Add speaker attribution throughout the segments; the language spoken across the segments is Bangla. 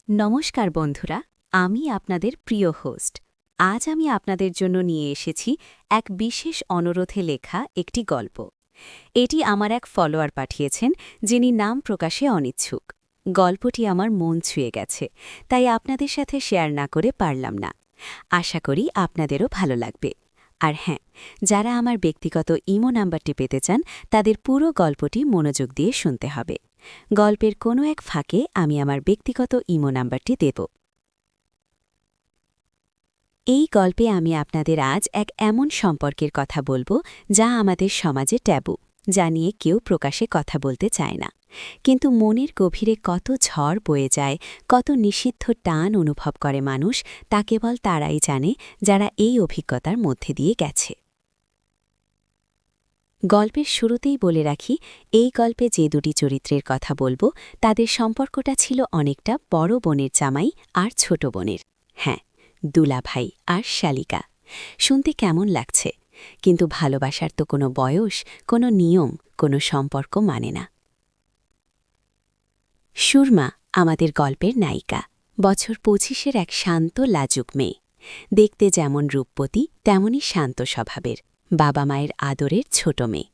Speaker 1: নমস্কার বন্ধুরা, আমি আপনাদের প্রিয় হোস্ট। আজ আমি আপনাদের জন্য নিয়ে এসেছি এক বিশেষ অনুরোধে লেখা একটি গল্প। এটি আমার এক ফলোয়ার পাঠিয়েছেন, যিনি নাম প্রকাশে অনিচ্ছুক। গল্পটি আমার মন ছুঁয়ে গেছে, তাই আপনাদের সাথে শেয়ার না করে পারলাম না। আশা করি আপনাদেরও ভালো লাগবে। আর হ্যাঁ, যারা আমার ব্যক্তিগত ইমো নাম্বারটি পেতে চান, তাদের পুরো গল্পটি মনোযোগ দিয়ে শুনতে হবে। গল্পের কোনো এক ফাঁকে আমি আমার ব্যক্তিগত ইমো নাম্বারটি দেব। এই গল্পে আমি আপনাদের আজ এক এমন সম্পর্কের কথা বলবো, যা আমাদের সমাজে ট্যাবু, যা নিয়ে কেউ প্রকাশে কথা বলতে চায় না। কিন্তু মনের গভীরে কত ঝড় বয়ে যায়, কত নিষিদ্ধ টান অনুভব করে মানুষ, তা কেবল তারাই জানে যারা এই অভিজ্ঞতার মধ্যে দিয়ে গেছে। গল্পের শুরুতেই বলে রাখি, এই গল্পে যে দুটি চরিত্রের কথা বলবো, তাদের সম্পর্কটা ছিল অনেকটা বড় বোনের জামাই আর ছোট বোনের। হ্যাঁ, দুলাভাই আর শালিকা। শুনতে কেমন লাগছে? কিন্তু ভালোবাসার তো কোনো বয়স, কোনো নিয়ম, কোনো সম্পর্ক মানে না। সুরমা আমাদের গল্পের নায়িকা। বছর ২৫-এর এক শান্ত লাজুক মেয়ে। দেখতে যেমন রূপবতী, তেমনই শান্ত স্বভাবের। বাবা মায়ের আদরের ছোট মেয়ে।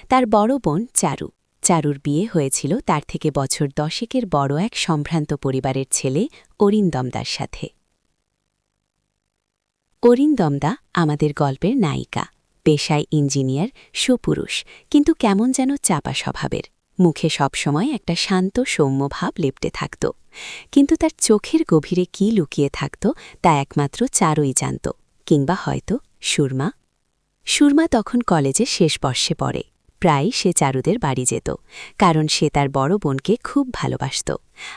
Speaker 1: তার বড় বোন চারু। চারুর বিয়ে হয়েছিল তার থেকে বছর ১০-এর বড় এক সম্ভ্রান্ত পরিবারের ছেলে অরিন্দমদার সাথে। অরিন্দমদা আমাদের গল্পের নায়িকা। পেশায় ইঞ্জিনিয়ার, সুপুরুষ, কিন্তু কেমন যেন চাপা স্বভাবের। মুখে সবসময় একটা শান্ত সৌম্য ভাব লেপ্টে থাকত, কিন্তু তার চোখের গভীরে কি লুকিয়ে থাকত তা একমাত্র চারুই জানত, কিংবা হয়তো সুরমা। সুরমা তখন কলেজে শেষ বর্ষে পড়ে। প্রায় সে চারুদের বাড়ি যেত, কারণ সে তার বড় বোনকে খুব ভালোবাসত,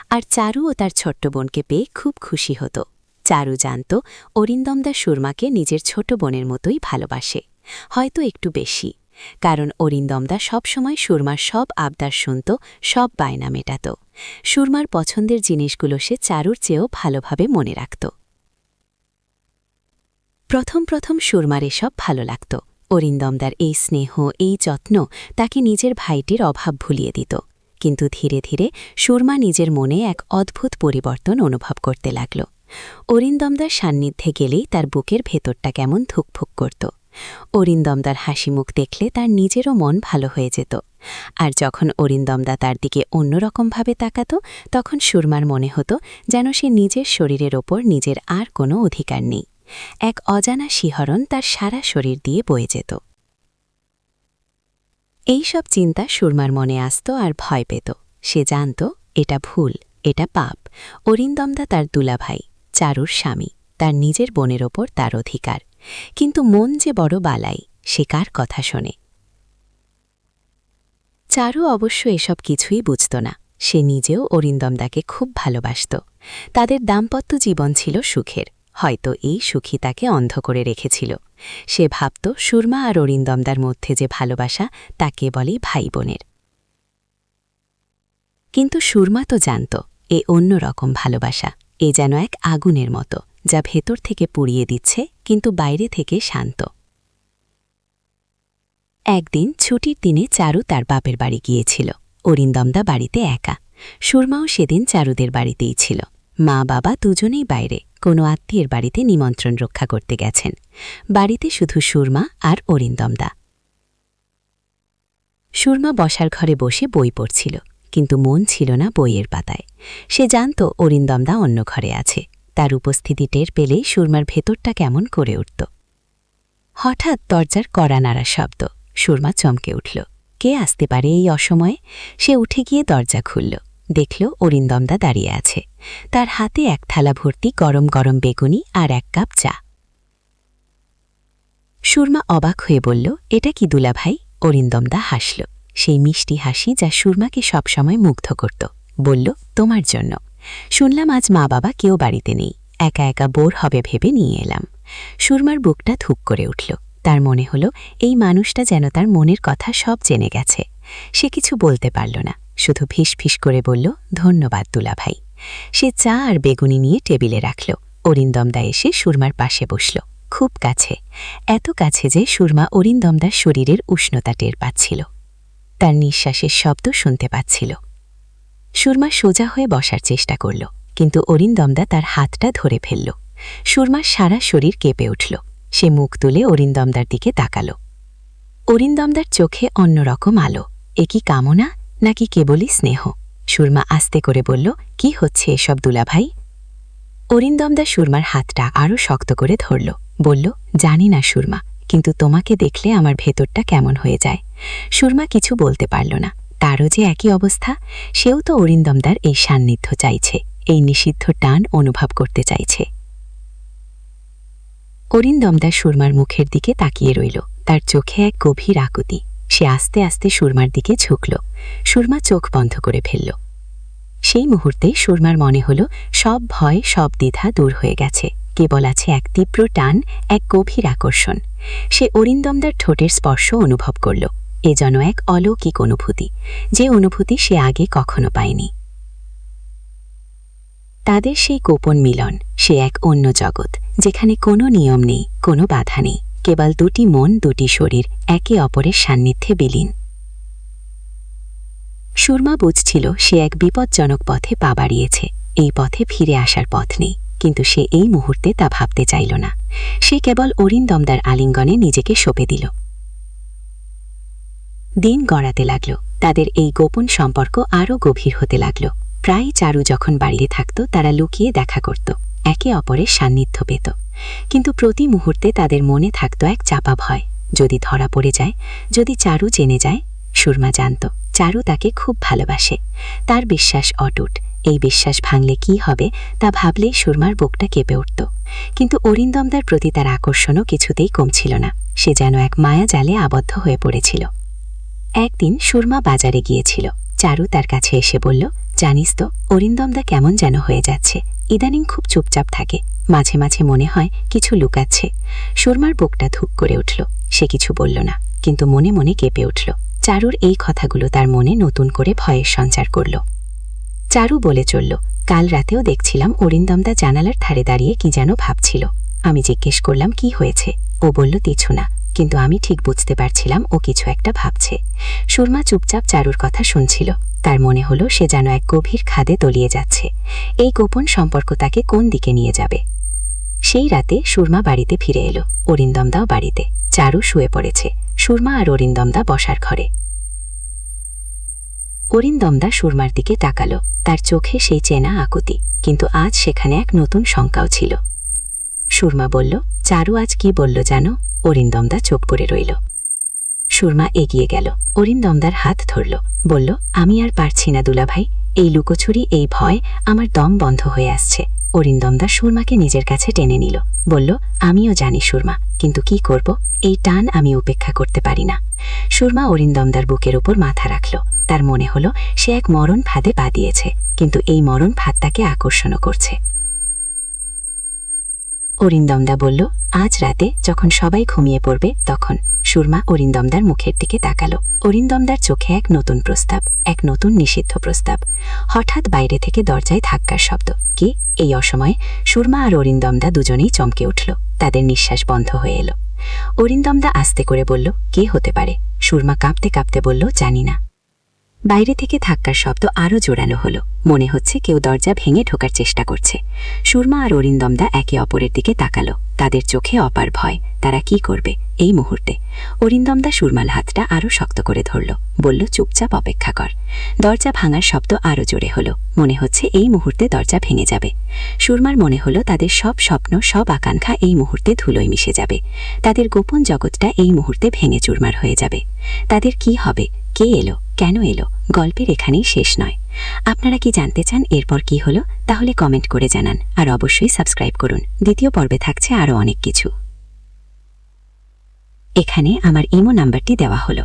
Speaker 1: আর চারু ও তার ছোট্ট বোনকে পেয়ে খুব খুশি হতো। চারু জানত অরিন্দমদা সুরমাকে নিজের ছোট বোনের মতোই ভালোবাসে, হয়তো একটু বেশি, কারণ অরিন্দমদা সবসময় সুরমার সব আবদার শুনত, সব বায়না মেটাত। সুরমার পছন্দের জিনিসগুলো সে চারুর চেয়েও ভালোভাবে মনে রাখত। প্রথম প্রথম সুরমার এসব ভালো লাগত। অরিন্দমদার এই স্নেহ, এই যত্ন তাকে নিজের ভাইটির অভাব ভুলিয়ে দিত। কিন্তু ধীরে ধীরে সুরমা নিজের মনে এক অদ্ভুত পরিবর্তন অনুভব করতে লাগল। অরিন্দমদার সান্নিধ্যে গেলেই তার বুকের ভেতরটা কেমন ধুকফুক করত। অরিন্দমদার হাসি মুখ দেখলে তার নিজেরও মন ভালো হয়ে যেত। আর যখন অরিন্দমদা তার দিকে অন্যরকমভাবে তাকাত, তখন সুরমার মনে হতো যেন সে নিজের শরীরের ওপর নিজের আর কোনো অধিকার নেই। এক অজানা শিহরণ তার সারা শরীর দিয়ে বয়ে যেত। এইসব চিন্তা সুরমার মনে আসত আর ভয় পেত। সে জানত এটা ভুল, এটা পাপ। অরিন্দমদা তার দুলাভাই, চারুর স্বামী, তার নিজের বোনের ওপর তার অধিকার। কিন্তু মন যে বড় বালাই, সে কার কথা শোনে? চারু অবশ্য এসব কিছুই বুঝত না। সে নিজেও অরিন্দমদাকে খুব ভালোবাসত। তাদের দাম্পত্য জীবন ছিল সুখের। হয়তো এই সুখী তাকে অন্ধ করে রেখেছিল। সে ভাবত সুরমা আর অরিন্দমদার মধ্যে যে ভালোবাসা, তা কেবলই ভাই বোনের। কিন্তু সুরমা তো জানত এ অন্য রকম ভালোবাসা। এ যেন এক আগুনের মতো, যা ভেতর থেকে পুড়িয়ে দিচ্ছে, কিন্তু বাইরে থেকে শান্ত। একদিন ছুটির দিনে চারু তার বাপের বাড়ি গিয়েছিল। অরিন্দমদা বাড়িতে একা। সুরমাও সেদিন চারুদের বাড়িতেই ছিল। মা বাবা দুজনেই বাইরে কোনো আত্মীয়ের বাড়িতে নিমন্ত্রণ রক্ষা করতে গেছেন। বাড়িতে শুধু সুরমা আর অরিন্দমদা। সুরমা বসার ঘরে বসে বই পড়ছিল, কিন্তু মন ছিল না বইয়ের পাতায়। সে জানত অরিন্দমদা অন্য ঘরে আছে। তার উপস্থিতি টের পেলেই সুরমার ভেতরটা কেমন করে উঠত। হঠাৎ দরজার কড়া নাড়া শব্দ। সুরমা চমকে উঠল। কে আসতে পারে এই অসময়ে? সে উঠে গিয়ে দরজা খুলল। দেখল অরিন্দমদা দাঁড়িয়ে আছে। তার হাতে এক থালা ভর্তি গরম গরম বেগুনি আর এক কাপ চা। সুরমা অবাক হয়ে বলল, এটা কি দুলাভাই? অরিন্দমদা হাসল, সেই মিষ্টি হাসি যা সুরমাকে সবসময় মুগ্ধ করত। বলল, তোমার জন্য। শুনলাম আজ মা বাবা কেউ বাড়িতে নেই, একা একা বোর হবে ভেবে নিয়ে এলাম। সুরমার বুকটা ধুক করে উঠল। তার মনে হল এই মানুষটা যেন তার মনের কথা সব জেনে গেছে। সে কিছু বলতে পারল না, শুধু ফিস ফিস করে বলল, ধন্যবাদ দুলাভাই। সে চা আর বেগুনি নিয়ে টেবিলে রাখল। অরিন্দমদা এসে সুরমার পাশে বসল, খুব কাছে, এত কাছে যে সুরমা অরিন্দমদার শরীরের উষ্ণতা টের পাচ্ছিল। তার নিঃশ্বাসের শব্দ শুনতে পাচ্ছিল। সুরমা সোজা হয়ে বসার চেষ্টা করল, কিন্তু অরিন্দমদা তার হাতটা ধরে ফেলল। সুরমার সারা শরীর কেঁপে উঠল। সে মুখ তুলে অরিন্দমদার দিকে তাকাল। অরিন্দমদার চোখে অন্যরকম আলো। এ কি কামনা নাকি কেবলই স্নেহ? সুরমা আস্তে করে বলল, কি হচ্ছে এসব দুলাভাই? অরিন্দমদা সুরমার হাতটা আরও শক্ত করে ধরল। বলল, জানি না সুরমা, কিন্তু তোমাকে দেখলে আমার ভেতরটা কেমন হয়ে যায়। সুরমা কিছু বলতে পারল না। তারও যে একই অবস্থা। সেও তো অরিন্দমদার এই সান্নিধ্য চাইছে, এই নিষিদ্ধ টান অনুভব করতে চাইছে। অরিন্দমদা সুরমার মুখের দিকে তাকিয়ে রইল। তার চোখে এক গভীর আকুতি। সে আস্তে আস্তে সুরমার দিকে ঝুঁকল। সুরমা চোখ বন্ধ করে ফেলল। সেই মুহূর্তে সুরমার মনে হল সব ভয়, সব দ্বিধা দূর হয়ে গেছে। কেবল আছে এক তীব্র টান, এক গভীর আকর্ষণ। সে অরিন্দমদার ঠোঁটের স্পর্শ অনুভব করল। এ যেন এক অলৌকিক অনুভূতি, যে অনুভূতি সে আগে কখনো পায়নি। তাদের সেই গোপন মিলন, সে এক অন্য জগৎ, যেখানে কোনো নিয়ম নেই, কোনো বাধা নেই, কেবল দুটি মন, দুটি শরীর একে অপরের সান্নিধ্যে বিলীন। সুরমা বুঝছিল সে এক বিপজ্জনক পথে পা বাড়িয়েছে। এই পথে ফিরে আসার পথ নেই, কিন্তু সে এই মুহূর্তে তা ভাবতে চাইল না। সে কেবল অরিন্দমদার আলিঙ্গনে নিজেকে সঁপে দিল। দিন গড়াতে লাগল। তাদের এই গোপন সম্পর্ক আরও গভীর হতে লাগল। প্রায় চারু যখন বাড়িতে থাকত, তারা লুকিয়ে দেখা করত, একে অপরের সান্নিধ্য পেত। কিন্তু প্রতি মুহূর্তে তাদের মনে থাকত এক চাপা ভয়। যদি ধরা পড়ে যায়, যদি চারু জেনে যায়। সুরমা জানত চারু তাকে খুব ভালোবাসে। তার বিশ্বাস অটুট। এই বিশ্বাস ভাঙলে কি হবে তা ভাবলেই সুরমার বুকটা কেঁপে উঠত। কিন্তু অরিন্দমদার প্রতি তার আকর্ষণও কিছুতেই কমছিল না। সে যেন এক মায়া জালে আবদ্ধ হয়ে পড়েছিল। একদিন সুরমা বাজারে গিয়েছিল। চারু তার কাছে এসে বলল, জানিস তো, অরিন্দমদা কেমন যেন হয়ে যাচ্ছে। ইদানিং খুব চুপচাপ থাকে, মাঝে মাঝে মনে হয় কিছু লুকাচ্ছে। সুরমার বুকটা ধুক করে উঠল। সে কিছু বলল না, কিন্তু মনে মনে কেঁপে উঠল। চারুর এই কথাগুলো তার মনে নতুন করে ভয়ের সঞ্চার করল। চারু বলে চলল, কাল রাতেও দেখছিলাম অরিন্দমদা জানালার ধারে দাঁড়িয়ে কি যেন ভাবছিল। আমি জিজ্ঞেস করলাম কি হয়েছে। ও বলল কিছু না, কিন্তু আমি ঠিক বুঝতে পারছিলাম ও কিছু একটা ভাবছে। সুরমা চুপচাপ চারুর কথা শুনছিল। তার মনে হলো সে যেন এক গভীর খাদে তলিয়ে যাচ্ছে। এই গোপন সম্পর্ক তাকে কোন দিকে নিয়ে যাবে। সেই রাতে সুরমা বাড়িতে ফিরে এলো। অরিন্দমদাও বাড়িতে। চারু শুয়ে পড়েছে। সুরমা আর অরিন্দমদা বসার ঘরে। অরিন্দমদা সুরমার দিকে তাকালো। তার চোখে সেই চেনা আকুতি, কিন্তু আজ সেখানে এক নতুন শঙ্কাও ছিল। সুরমা বলল, চারু আজ কি বলল জানো? অরিন্দমদা চুপ করে রইল। সুরমা এগিয়ে গেল, অরিন্দমদার হাত ধরল, বলল, আমি আর পারছি না দুলাভাই। এই লুকোছুরি, এই ভয়, আমার দম বন্ধ হয়ে আসছে। অরিন্দমদা সুরমাকে নিজের কাছে টেনে নিল। বলল, আমিও জানি সুরমা, কিন্তু কি করব? এই টান আমি উপেক্ষা করতে পারি না। সুরমা অরিন্দমদার বুকের উপর মাথা রাখল। তার মনে হলো সে এক মরণ ফাঁদে পা দিয়েছে, কিন্তু এই মরণ ফাঁদ তাকে আকর্ষণও করছে। অরিন্দমদা বলল, আজ রাতে যখন সবাই ঘুমিয়ে পড়বে তখন। সুরমা অরিন্দমদার মুখের দিকে তাকালো। অরিন্দমদার চোখে এক নতুন প্রস্তাব, এক নতুন নিষিদ্ধ প্রস্তাব। হঠাৎ বাইরে থেকে দরজায় ধাক্কার শব্দ। কি? এই অসময়ে সুরমা আর অরিন্দমদা দুজনেই চমকে উঠল। তাদের নিঃশ্বাস বন্ধ হয়ে এলো। অরিন্দমদা আস্তে করে বলল, কে হতে পারে? সুরমা কাঁপতে কাঁপতে বলল, জানি না। বাইরে থেকে ধাক্কার শব্দ আরও জোরালো হলো। মনে হচ্ছে কেউ দরজা ভেঙে ঢোকার চেষ্টা করছে। সুরমা আর অরিন্দমদা একে অপরের দিকে তাকালো। তাদের চোখে অপার ভয়। তারা কি করবে এই মুহূর্তে? অরিন্দমদা সুরমার হাতটা আরও শক্ত করে ধরল। বলল, চুপচাপ অপেক্ষা কর। দরজা ভাঙার শব্দ আরও জোরে হলো। মনে হচ্ছে এই মুহূর্তে দরজা ভেঙে যাবে। সুরমার মনে হলো তাদের সব স্বপ্ন, সব আকাঙ্ক্ষা এই মুহূর্তে ধুলোয় মিশে যাবে। তাদের গোপন জগৎটা এই মুহূর্তে ভেঙে চুরমার হয়ে যাবে। তাদের কি হবে? কে এলো? কেন এলো? গল্পের এখানেই শেষ নয়। আপনারা কি জানতে চান এরপর কি হলো? তাহলে কমেন্ট করে জানান, আর অবশ্যই সাবস্ক্রাইব করুন। দ্বিতীয় পর্বে থাকছে আরও অনেক কিছু। এখানে আমার ইমো নাম্বারটি দেওয়া হলো।